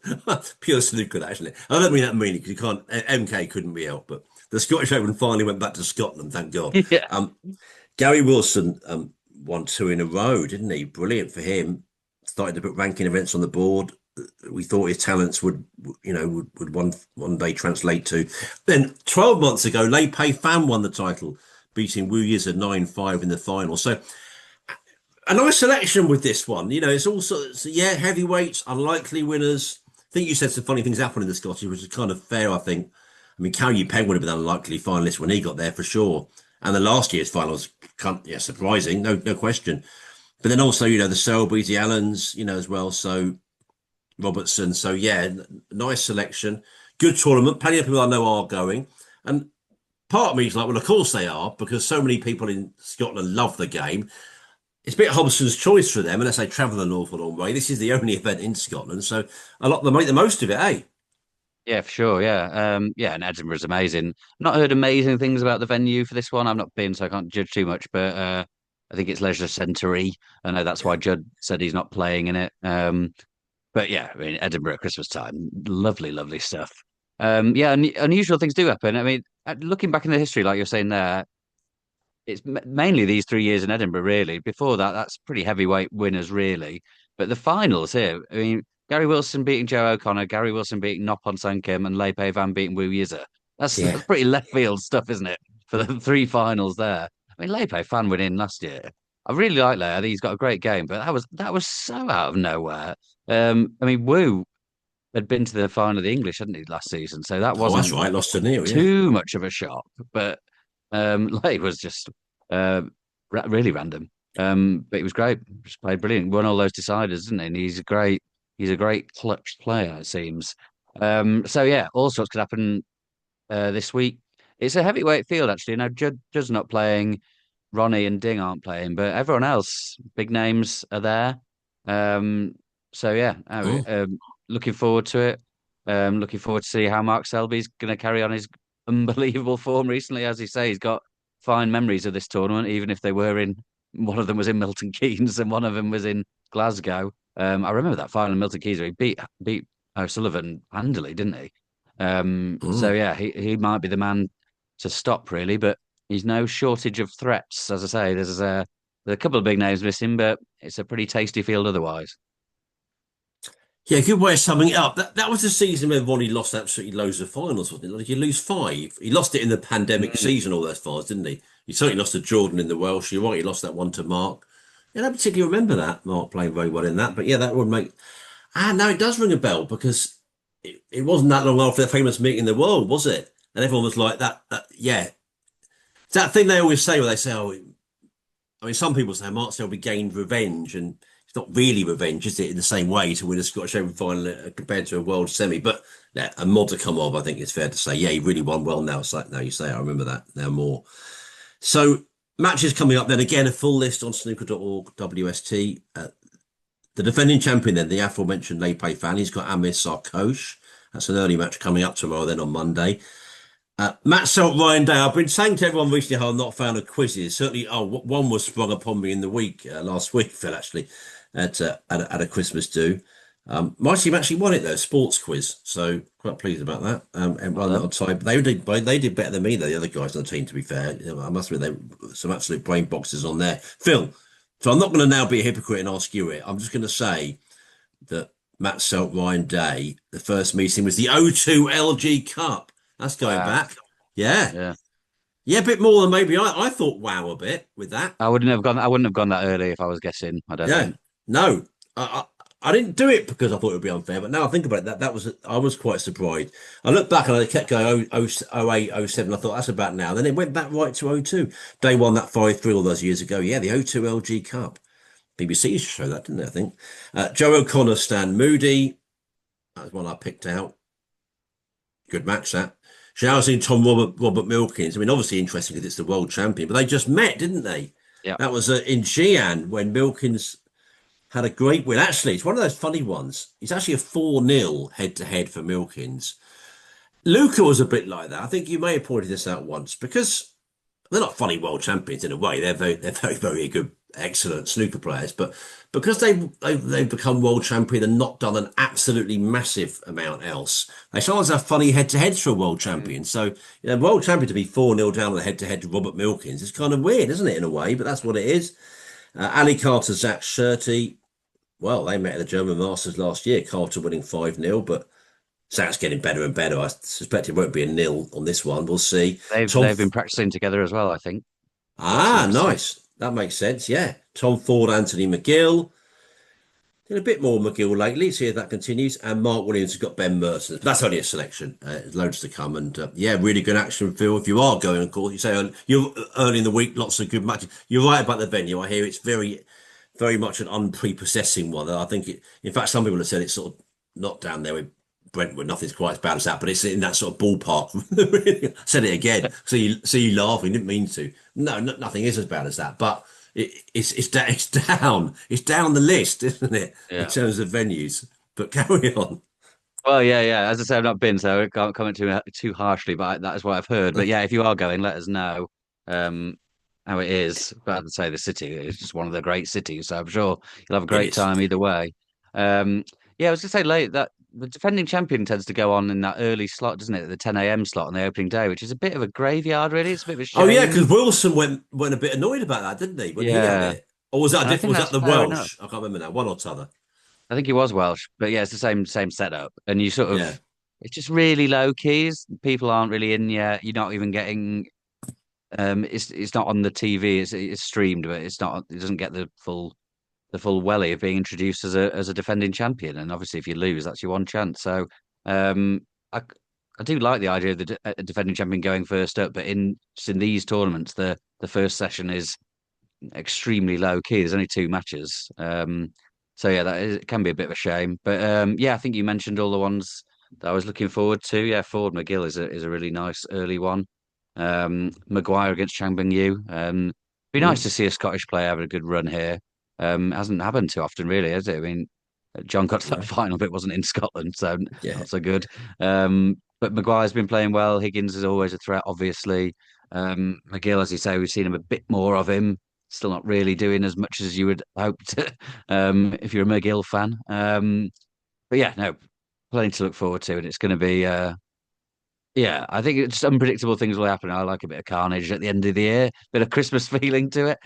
Pure snooker, that, isn't it? I don't mean that meaning because you can't, MK couldn't be helped, but the Scottish Open finally went back to Scotland, thank God. Yeah. Gary Wilson won two in a row, didn't he? Brilliant for him. Started to put ranking events on the board. We thought his talents would one day translate to. Then 12 months ago, Lei Pei Fan won the title, beating Wu Yiza 9-5 in the final. So a nice selection with this one. It's also, heavyweights, unlikely winners. I think you said some funny things happened in the Scottish, which is kind of fair, I think. I mean, Cao Yupeng would have been an unlikely finalist when he got there for sure. And the last year's final was, surprising, no question. But then also, the Selbys, the Allens, as well. So Robertson. So yeah, nice selection. Good tournament. Plenty of people I know are going. And part of me is like, well, of course they are, because so many people in Scotland love the game. It's a bit Hobson's choice for them unless they travel an awful long way. This is the only event in Scotland, so a lot of them make the most of it, eh? Yeah, for sure. Yeah. Yeah, and Edinburgh's amazing. Not heard amazing things about the venue for this one. I've not been, so I can't judge too much, but I think it's leisure centre-y. I know that's Yeah. why Judd said he's not playing in it. But yeah, I mean, Edinburgh at Christmas time, lovely, lovely stuff. Yeah, unusual things do happen. I mean, looking back in the history, like you're saying there, it's mainly these 3 years in Edinburgh, really. Before that, that's pretty heavyweight winners, really. But the finals here, I mean, Gary Wilson beating Joe O'Connor, Gary Wilson beating Noppon Sankem, and Lepe Van beating Wu Yiza. Yeah. That's pretty left field stuff, isn't it? For the three finals there. I mean, Lepe Fan winning last year. I really like Lepe. I think he's got a great game, but that was so out of nowhere. I mean, Wu had been to the final of the English, hadn't he, last season? So that Oh, that's wasn't right. Lost to Neil, yeah. too much of a shock. But Late was just really random. But he was great. Just played brilliant. Won all those deciders, didn't he? And he's a great clutch player, it seems. So yeah, all sorts could happen this week. It's a heavyweight field, actually. Now, Judd's not playing, Ronnie and Ding aren't playing, but everyone else, big names are there. So yeah, Oh, looking forward to it. Looking forward to see how Mark Selby's going to carry on his unbelievable form recently. As you say, he's got fine memories of this tournament, even if they were in one of them was in Milton Keynes and one of them was in Glasgow. I remember that final in Milton Keynes where he beat O'Sullivan handily, didn't he? So oh. yeah, he might be the man to stop really. But he's no shortage of threats. As I say, there's a couple of big names missing, but it's a pretty tasty field otherwise. Yeah, good way of summing it up. That was the season where Ronnie lost absolutely loads of finals, wasn't it? Like you lose five. He lost it in the pandemic Mm. season, all those finals, didn't he? He certainly lost to Jordan in the Welsh. You're right, he lost that one to Mark. Yeah, I don't particularly remember that. Mark playing very well in that. But yeah, that would make. Ah, no, it does ring a bell because it wasn't that long after the famous meeting in the world, was it? And everyone was like yeah. It's that thing they always say where they say, oh, I mean, some people say Mark Selby gained revenge, and it's not really revenge, is it, in the same way to win a Scottish Open final compared to a world semi? But yeah, a modicum of, I think it's fair to say. Yeah, he really won well now. So now you say, I remember that now more. So matches coming up then again, a full list on snooker.org WST. The defending champion then, the aforementioned Lepe fan, he's got Amir Sarkosh. That's an early match coming up tomorrow then on Monday. Matt Selt, Ryan Day. I've been saying to everyone recently how I'm not a fan of quizzes. Certainly, one was sprung upon me in the week last week, Phil, actually, at a Christmas do. My team actually won it though, sports quiz. So quite pleased about that. And Well won that done. on time. They did better than me, though, the other guys on the team. To be fair, I must admit, they some absolute brain boxes on there. Phil, so I'm not going to now be a hypocrite and ask you it. I'm just going to say that Matt Selt, Ryan Day, the first meeting was the O2 LG Cup. That's going Wow. back. Yeah. Yeah. Yeah, a bit more than maybe I thought wow a bit with that. I wouldn't have gone that early if I was guessing, I don't Yeah. think. No. I didn't do it because I thought it would be unfair, but now I think about it, that was I was quite surprised. I looked back and I kept going 08, 07. I thought that's about now. Then it went back right to O2. They won that 5-3 all those years ago. Yeah, the O2 LG Cup. BBC used to show that, didn't they? I think. Joe O'Connor, Stan Moody. That was one I picked out. Good match that. Zhaoxing Tom Robert Milkins. I mean, obviously interesting because it's the world champion, but they just met, didn't they? Yeah. That was in Xi'an when Milkins had a great win. Actually, it's one of those funny ones. It's actually a 4-0 head to head for Milkins. Luca was a bit like that. I think you may have pointed this out once because they're not funny world champions in a way. They're very good, excellent snooker players. But because they've become world champion and not done an absolutely massive amount else, they sometimes have funny head to heads for a world Mm. champion. So world champion to be 4-0 down on the head to head to Robert Milkins is kind of weird, isn't it, in a way? But that's what it is. Ali Carter, Zach Scherty. Well, they met at the German Masters last year. Carter winning 5-0, but Zach's getting better and better. I suspect it won't be a nil on this one. We'll see. Tom They've been practicing together as well, I think. That's Ah, interesting. nice. That makes sense. Yeah. Tom Ford, Anthony McGill. Did a bit more McGill lately. See if that continues. And Mark Williams has got Ben Merson. That's only a selection. Loads to come. And yeah, really good action, Phil. If you are going, of course, you say you're early in the week, lots of good matches. You're right about the venue. I hear it's very, very much an unprepossessing one. I think in fact, some people have said it's sort of not down there with Brentwood. Nothing's quite as bad as that, but it's in that sort of ballpark. Really, said it again. So you laughing. Didn't mean to. No, nothing is as bad as that. But it's down the list, isn't it, in Yeah. terms of venues? But carry on. Well, yeah, yeah. As I say, I've not been, so I can't comment too harshly, but that is what I've heard. But yeah, if you are going, let us know um, how it is. But as I say, the city is just one of the great cities, so I'm sure you'll have a It great is. time either way. Yeah, I was going to say late that the defending champion tends to go on in that early slot, doesn't it? The 10 a.m. slot on the opening day, which is a bit of a graveyard, really. It's a bit of a Oh yeah, shame. because Wilson went a bit annoyed about that, didn't he, when he had Yeah, it? Or was that a and I different? think Was that that's the fair enough. Welsh? I can't remember now. One or t'other. I think he was Welsh, but yeah, it's the same setup, and you sort of Yeah. it's just really low keys. People aren't really in yet. You're not even getting it's not on the TV. It's streamed, but it's not. It doesn't get the full welly of being introduced as a defending champion. And obviously, if you lose, that's your one chance. So um, I I do like the idea of a defending champion going first up, but in just in these tournaments, the first session is extremely low key. There's only two matches. So yeah, it can be a bit of a shame. But yeah, I think you mentioned all the ones that I was looking forward to. Yeah, Ford McGill is a really nice early one. Maguire against Chang Beng Yu. Be nice Mm. to see a Scottish player having a good run here. Hasn't happened too often, really, has it? I mean, John got to that No. final, but it wasn't in Scotland, so Yeah. not so good. But Maguire's been playing well. Higgins is always a threat, obviously. McGill, as you say, we've seen him a bit more of him. Still not really doing as much as you would hope to, if you're a McGill fan. But yeah, no, plenty to look forward to, and it's going to be Yeah, I think it's unpredictable things will happen. I like a bit of carnage at the end of the year, bit of Christmas feeling to it.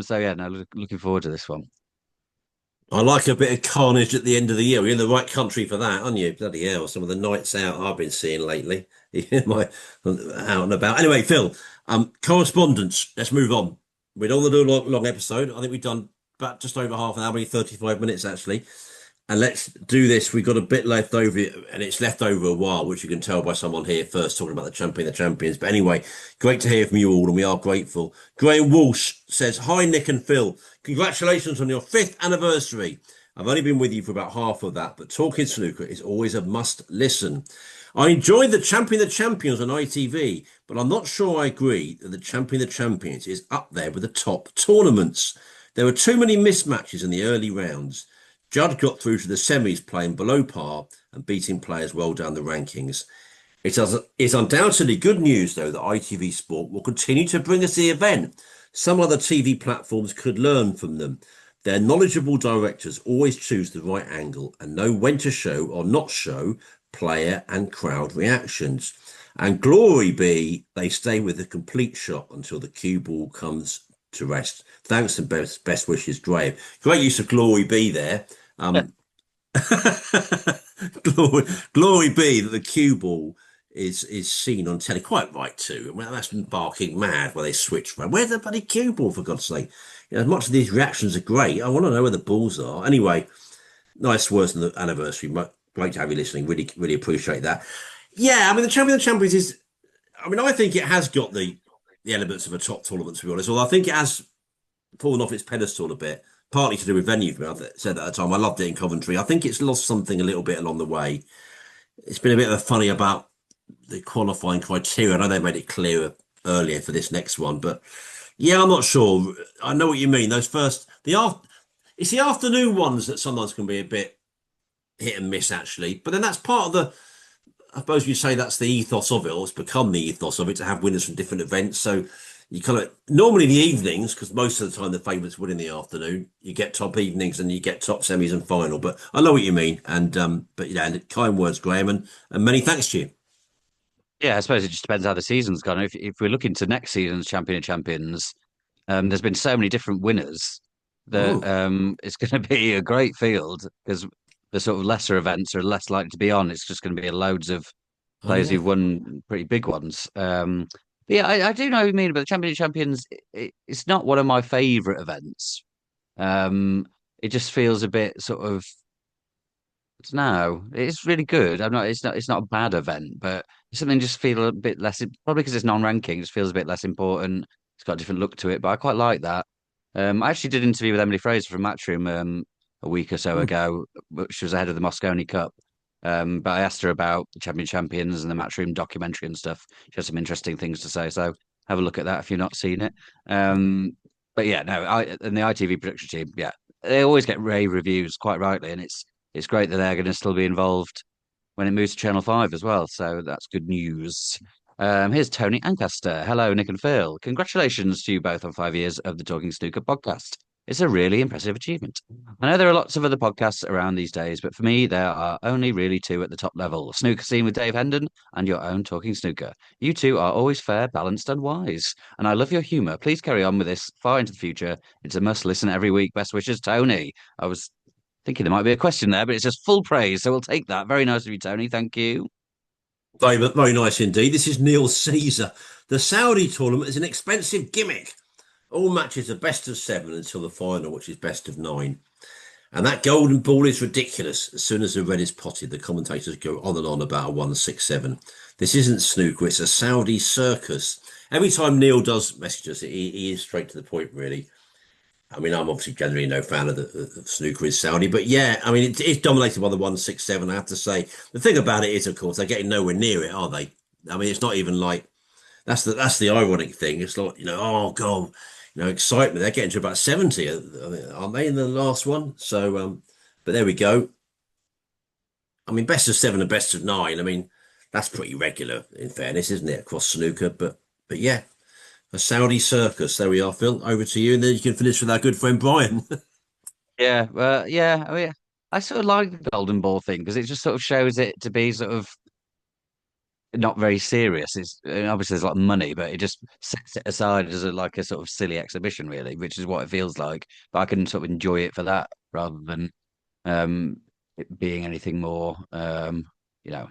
So yeah, no, looking forward to this one. I like a bit of carnage at the end of the year. You're in the right country for that, aren't you? Bloody hell, some of the nights out I've been seeing lately. My out and about. Anyway, Phil, correspondence. Let's move on. We don't want to do a long episode. I think we've done about just over half an hour, maybe 35 minutes actually. And let's do this. We've got a bit left over, and it's left over a while, which you can tell by someone here first talking about the champion, the champions. But anyway, great to hear from you all, and we are grateful. Graham Walsh says, "Hi, Nick and Phil. Congratulations on your fifth anniversary. I've only been with you for about half of that, but talking snooker is always a must listen. I enjoyed the Champion the Champions on ITV, but I'm not sure I agree that the Champion the Champions is up there with the top tournaments. There were too many mismatches in the early rounds. Judd got through to the semis playing below par and beating players well down the rankings. It's undoubtedly good news, though, that ITV Sport will continue to bring us the event. Some other TV platforms could learn from them. Their knowledgeable directors always choose the right angle and know when to show or not show player and crowd reactions. And glory be, they stay with the complete shot until the cue ball comes to rest. Thanks and best wishes, Graham. Great use of glory be there. Um, glory be that the cue ball is seen on telly. Quite right too. Well, that's barking mad where they switch from. Where's the bloody cue ball for God's sake? You know, as much as these reactions are great, I want to know where the balls are. Anyway, nice words on the anniversary. Great to have you listening. Really, really appreciate that. Yeah, I mean the champion of champions is. I mean, I think it has got the elements of a top tournament to be honest. Although I think it has fallen off its pedestal a bit, partly to do with venue for me. I said that at the time. I loved it in Coventry. I think it's lost something a little bit along the way. It's been a bit of a funny about the qualifying criteria. I know they made it clearer earlier for this next one, but yeah, I'm not sure. I know what you mean. Those first, it's the afternoon ones that sometimes can be a bit hit and miss, actually. But then that's part of the, I suppose you say that's the ethos of it, or it's become the ethos of it to have winners from different events. So you kind of normally the evenings, because most of the time the favourites win in the afternoon. You get top evenings and you get top semis and final. But I know what you mean, and but yeah, and kind words, Graham, and many thanks to you. Yeah, I suppose it just depends how the season's gone. If we're looking to next season's Champion of Champions, there's been so many different winners that Oh, it's going to be a great field because the sort of lesser events are less likely to be on. It's just going to be loads of oh players yeah. who've won pretty big ones. But yeah, I do know what you mean about the Champion of Champions. It's not one of my favourite events. Um, it just feels a bit sort of no, it's really good. I'm not. It's not. It's not a bad event, but something just feel a bit less. Probably because it's non-ranking, it just feels a bit less important. It's got a different look to it, but I quite like that. I actually did an interview with Emily Fraser from Matchroom a week or so Hmm. ago, which was ahead of the Moscone Cup. But I asked her about the Champion Champions and the Matchroom documentary and stuff. She has some interesting things to say, so have a look at that if you've not seen it. But yeah, no, I and the ITV production team, yeah, they always get rave reviews, quite rightly, and it's great that they're going to still be involved when it moves to Channel 5 as well. So that's good news. Here's Tony Ancaster. Hello, Nick and Phil. Congratulations to you both on 5 years of the Talking Snooker podcast. It's a really impressive achievement. I know there are lots of other podcasts around these days, but for me, there are only really two at the top level Snooker Scene with Dave Hendon and your own Talking Snooker. You two are always fair, balanced, and wise. And I love your humour. Please carry on with this far into the future. It's a must listen every week. Best wishes, Tony. I was thinking there might be a question there, but it's just full praise. So we'll take that. Very nice of you, Tony. Thank you. Very nice indeed. This is Neil Caesar. The Saudi tournament is an expensive gimmick. All matches are best of seven until the final, which is best of nine. And that golden ball is ridiculous. As soon as the red is potted, the commentators go on and on about a 167. This isn't snooker, it's a Saudi circus. Every time Neil does message us, he is straight to the point, really. I mean, I'm obviously generally no fan of snooker in Saudi, but yeah, I mean, it's dominated by the 167. I have to say, the thing about it is, of course, they're getting nowhere near it, are they? I mean, it's not even like that's the ironic thing. It's like oh god, excitement. They're getting to about 70, aren't they, in the last one? So, but there we go. I mean, best of seven and best of nine. I mean, that's pretty regular, in fairness, isn't it, across snooker? But yeah, a Saudi circus. There we are, Phil. Over to you, and then you can finish with our good friend Brian. Yeah, yeah. I mean, I sort of like the golden ball thing because it just sort of shows it to be sort of not very serious. It's obviously there's a lot of money, but it just sets it aside as like a sort of silly exhibition, really, which is what it feels like. But I can sort of enjoy it for that rather than um, it being anything more, you know,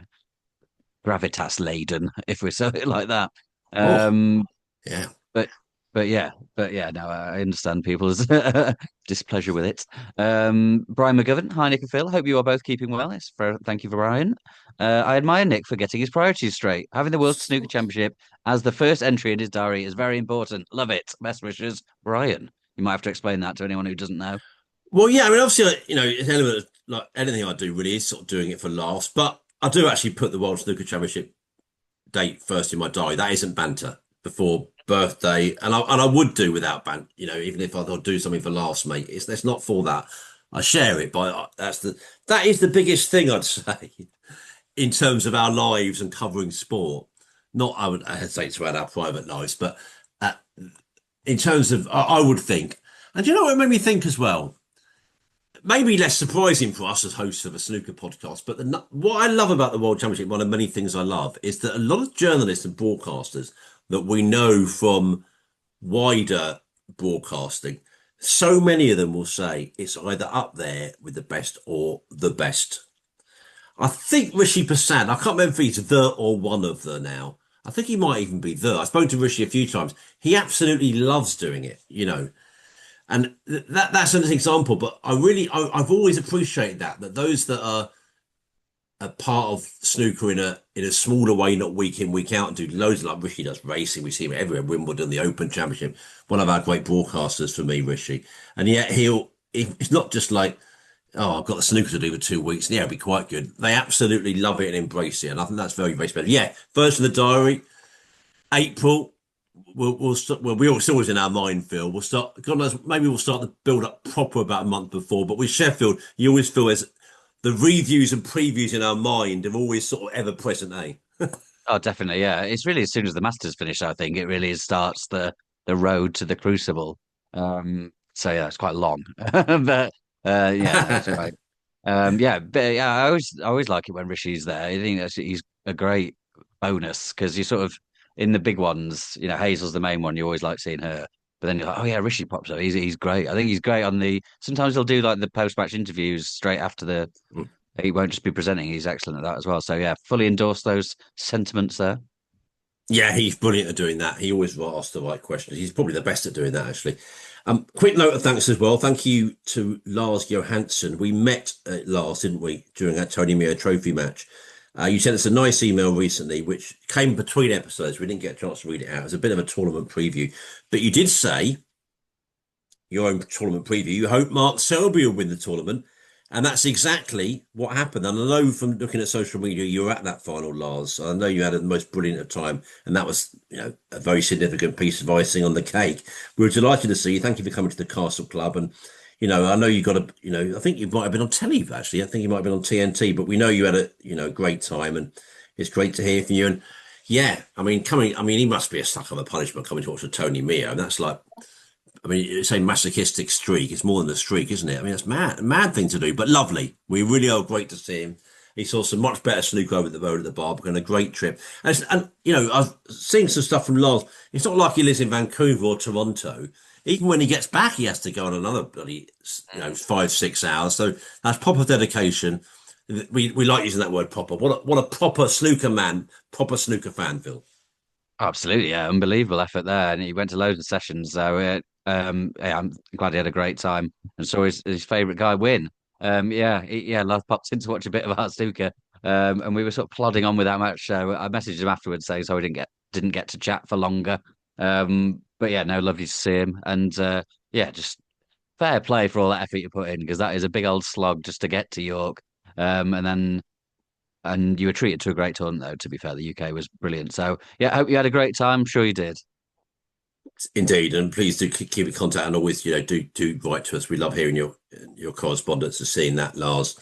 gravitas laden, if we say it like that. Oh, Um, yeah. but but yeah, no, I understand people's displeasure with it. Brian McGovern, hi Nick and Phil. Hope you are both keeping well. Thank you for Brian. I admire Nick for getting his priorities straight. Having the World Snooker Championship as the first entry in his diary is very important. Love it. Best wishes, Brian. You might have to explain that to anyone who doesn't know. Well, yeah, I mean, obviously, it's an element of like anything I do really is sort of doing it for laughs, but I do actually put the World Snooker Championship date first in my diary. That isn't banter before birthday, and I would do without banter. Even if I'll do something for laughs, mate. It's not for that. I share it, but that is the biggest thing I'd say in terms of our lives and covering sport. Not I would hesitate to add our private lives, but uh, in terms of I would think, and you know what it made me think as well. Maybe less surprising for us as hosts of a snooker podcast, but what I love about the World Championship, one of many things I love, is that a lot of journalists and broadcasters that we know from wider broadcasting, so many of them will say it's either up there with the best or the best. I think Rishi Prasad, I can't remember if he's the or one of the now. I think he might even be the. I've spoken to Rishi a few times. He absolutely loves doing it. And that's an example, but I've always appreciated that those that are a part of snooker in a smaller way, not week in, week out, do loads like Rishi does racing. We see him everywhere, Wimbledon, the Open Championship, one of our great broadcasters for me, Rishi. And yet it's not just like, oh, I've got the snooker to do for 2 weeks. Yeah, it'll be quite good. They absolutely love it and embrace it. And I think that's very, very special. Yeah, first in the diary, April. We'll start. Well, it's always in our mind, Phil. We'll start. God knows, maybe we'll start the build up proper about a month before. But with Sheffield, you always feel as the reviews and previews in our mind are always sort of ever present, eh? Oh, definitely, yeah. It's really as soon as the Masters finish, I think it really starts the road to the Crucible. So yeah, it's quite long, but yeah, no, it's right. Yeah, but yeah, I always like it when Rishi's there. I think he's a great bonus because you sort of in the big ones, Hazel's the main one. You always like seeing her, but then you're like, oh yeah, Rishi pops up. He's great. I think he's great on the. Sometimes he'll do like the post match interviews straight after the. He won't just be presenting. He's excellent at that as well. So yeah, fully endorse those sentiments there. Yeah, he's brilliant at doing that. He always asks the right questions. He's probably the best at doing that, actually. Quick note of thanks as well. Thank you to Lars Johansson. We met at Lars, didn't we, during that Tony Meo Trophy match? You sent us a nice email recently, which came between episodes. We didn't get a chance to read it out. It was a bit of a tournament preview. But you did say, your own tournament preview, you hope Mark Selby will win the tournament. And that's exactly what happened. And I know from looking at social media, you were at that final, Lars. I know you had the most brilliant of time, and that was, a very significant piece of icing on the cake. We were delighted to see you. Thank you for coming to the Castle Club. And, I know you got I think you might have been on telly, actually. I think you might have been on TNT, but we know you had a great time, and it's great to hear from you. And yeah, he must be a sucker of a punishment coming to watch with Tony Meo. And that's like, it's a masochistic streak. It's more than a streak, isn't it? I mean, it's mad, mad thing to do, but lovely. We really are great to see him. He saw some much better snooker over the road at the Barbican, a great trip. And I've seen some stuff from Lars. It's not like he lives in Vancouver or Toronto. Even when he gets back, he has to go on another bloody, 5, 6 hours. So that's proper dedication. We like using that word proper. What a proper snooker man, proper snooker fan, Phil. Absolutely, yeah, unbelievable effort there, and he went to loads of sessions. So yeah, I'm glad he had a great time and saw his favourite guy win. Love popped in to watch a bit of our snooker, and we were sort of plodding on with that match. So I messaged him afterwards saying so we didn't get to chat for longer. But yeah, no, lovely to see him, and yeah, just fair play for all that effort you put in because that is a big old slog just to get to York, and you were treated to a great tournament though. To be fair, the UK was brilliant. So yeah, I hope you had a great time. I'm sure you did. Indeed, and please do keep in contact and always, do write to us. We love hearing your correspondence and seeing that, Lars.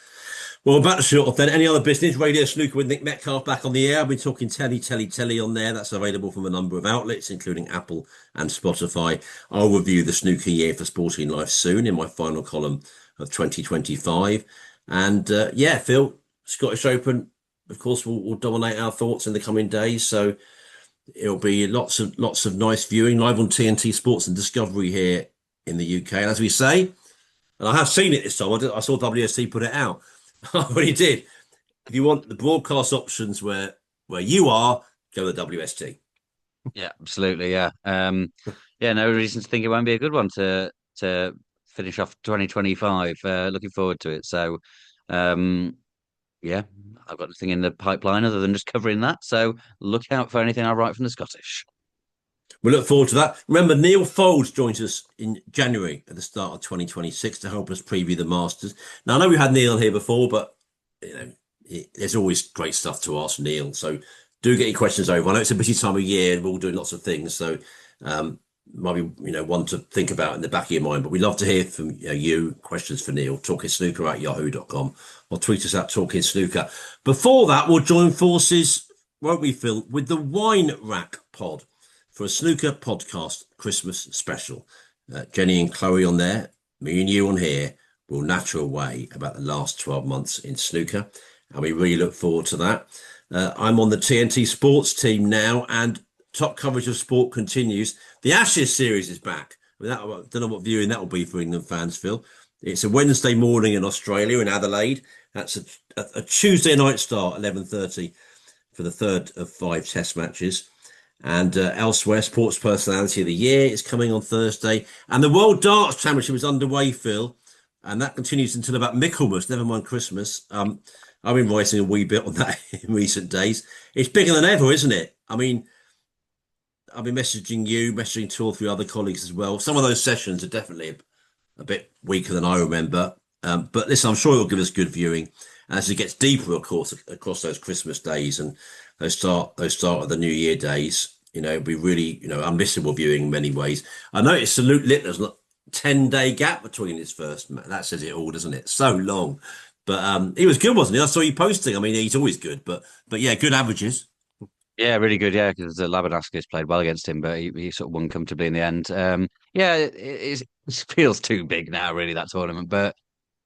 Well, about to shut off then. Any other business? Radio Snooker with Nick Metcalf back on the air. I've been talking telly on there. That's available from a number of outlets, including Apple and Spotify. I'll review the snooker year for Sporting Life soon in my final column of 2025. And yeah, Phil, Scottish Open, of course, will dominate our thoughts in the coming days. So it'll be lots of nice viewing live on TNT Sports and Discovery here in the UK. And as we say, and I have seen it this time. I saw WST put it out. I really did. If you want the broadcast options where you are, go to WST. Yeah, absolutely. Yeah. Yeah, no reason to think it won't be a good one to finish off 2025. Looking forward to it. So, um, yeah, I've got nothing in the pipeline other than just covering that. So look out for anything I write from the Scottish. We look forward to that. Remember, Neil Folds joins us in January at the start of 2026 to help us preview the Masters. Now, I know we had Neil on here before, but you know, there's always great stuff to ask Neil. So do get your questions over. I know it's a busy time of year and we're all doing lots of things. So um, might be one to think about in the back of your mind. But we'd love to hear from you. Questions for Neil. TalkingSnooker@yahoo.com or tweet us at Talking Snooker. Before that, we'll join forces, won't we, Phil, with the Wine Rack Pod for a snooker podcast Christmas special. Jenny and Chloe on there, me and you on here will natter away about the last 12 months in snooker. And we really look forward to that. I'm on the TNT Sports team now, and top coverage of sport continues. The Ashes series is back. I mean, I don't know what viewing that will be for England fans, Phil. It's a Wednesday morning in Australia, in Adelaide. That's a Tuesday night start, 11:30 for the third of 5 test matches. And elsewhere, Sports Personality of the Year is coming on Thursday. And the World Darts Championship is underway, Phil. And that continues until about Michaelmas, never mind Christmas. I've been writing a wee bit on that in recent days. It's bigger than ever, isn't it? I mean, I've been messaging you, messaging 2 or 3 other colleagues as well. Some of those sessions are definitely a bit weaker than I remember. But listen, I'm sure it'll give us good viewing as it gets deeper, of course, across those Christmas days and those start of the New Year days. It'll be really, unmissable viewing in many ways. I noticed Salute Littler's 10-day gap between his first match. That says it all, doesn't it? So long. But he was good, wasn't he? I saw you posting. I mean, he's always good, but yeah, good averages. Yeah, really good. Yeah, because Labanauskas played well against him, but he sort of won comfortably in the end. Yeah, it feels too big now, really, that tournament. But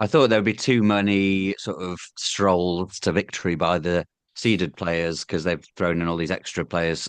I thought there would be too many sort of strolls to victory by the seeded players because they've thrown in all these extra players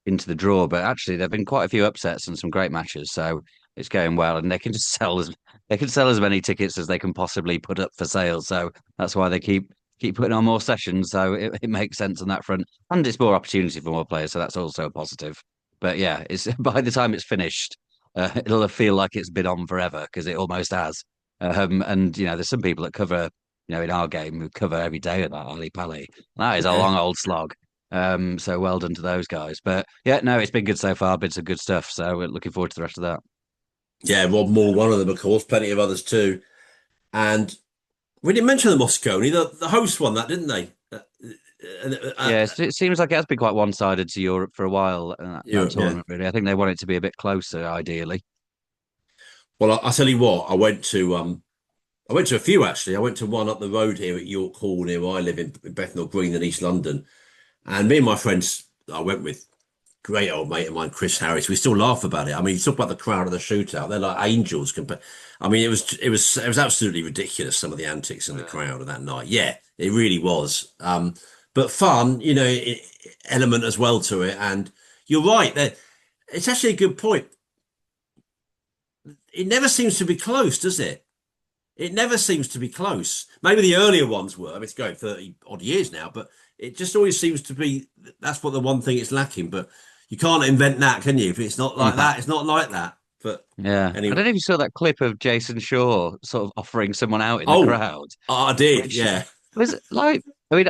into the draw. But actually, there've been quite a few upsets and some great matches, so it's going well. And they can sell as many tickets as they can possibly put up for sale. So that's why they keep putting on more sessions. So it makes sense on that front, and it's more opportunity for more players. So that's also a positive. But yeah, it's by the time it's finished, it'll feel like it's been on forever because it almost has. And there's some people that cover, in our game who cover every day of that Ali Pally. That is a Yeah. long old slog. So well done to those guys. But yeah, no, it's been good so far. Been some good stuff. So we're looking forward to the rest of that. Yeah, Rob Moore, one of them, of course, plenty of others too. And we didn't mention the Moscone. The host won that, didn't they? Yeah, it seems like it has been quite one-sided to Europe for a while, that Europe, yeah. tournament, really. I think they want it to be a bit closer, ideally. Well, I tell you what, I went to a few actually. I went to one up the road here at York Hall near where I live in Bethnal Green in East London. And me and my friends I went with, great old mate of mine, Chris Harris. We still laugh about it. I mean, you talk about the crowd of the shootout; they're like angels. Compared, I mean, it was absolutely ridiculous. Some of the antics in the Yeah. crowd of that night. Yeah, it really was. But fun, element as well to it. And you're right. That it's actually a good point. It never seems to be close, does it? It never seems to be close. Maybe the earlier ones were. I mean, it's going 30 odd years now, but it just always seems to be that's what the one thing it's lacking. But you can't invent that, can you? If it's not like No. that, it's not like that. But Yeah. I anyway, don't know if you saw that clip of Jason Shaw sort of offering someone out in the oh, crowd, I did, which yeah. was like, I mean,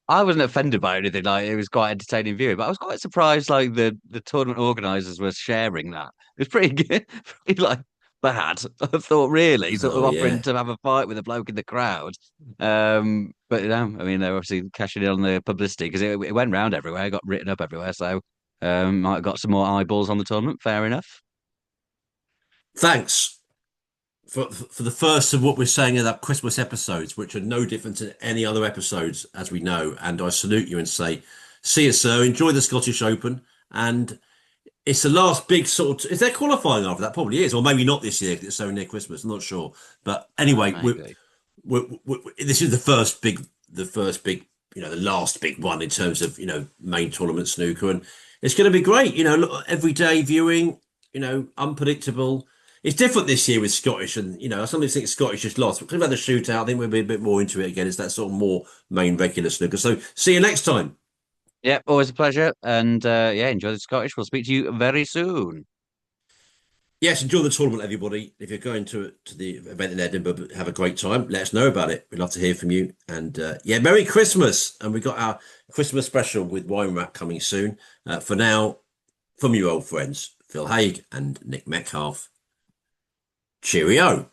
I wasn't offended by anything. Like, it was quite entertaining viewing, but I was quite surprised. Like the tournament organisers were sharing that. It was pretty good, pretty like bad. I thought really sort Oh, of offering yeah. to have a fight with a bloke in the crowd. But I mean, they're obviously cashing in on the publicity because it went round everywhere, it got written up everywhere. So might have got some more eyeballs on the tournament. Fair enough. Thanks for the first of what we're saying in that Christmas episodes, which are no different to any other episodes, as we know. And I salute you and say, see you, sir. Enjoy the Scottish Open. And it's the last big sort of. Is there qualifying after that? Probably is, or maybe not this year because it's so near Christmas. I'm not sure. But anyway, Maybe. this is the first big the last big one in terms of main tournament snooker, and it's going to be great. Everyday viewing. Unpredictable. It's different this year with Scottish, and I sometimes think Scottish just lost because we've had the shootout. I think we'll be a bit more into it again. It's that sort of more main regular snooker. So see you next time. Yeah, always a pleasure. And yeah, enjoy the Scottish. We'll speak to you very soon. Yes, enjoy the tournament, everybody. If you're going to the event in Edinburgh, have a great time. Let us know about it. We'd love to hear from you. And yeah, Merry Christmas. And we got our Christmas special with Wine Wrap coming soon. For now, from you old friends, Phil Haig and Nick Metcalf. Cheerio.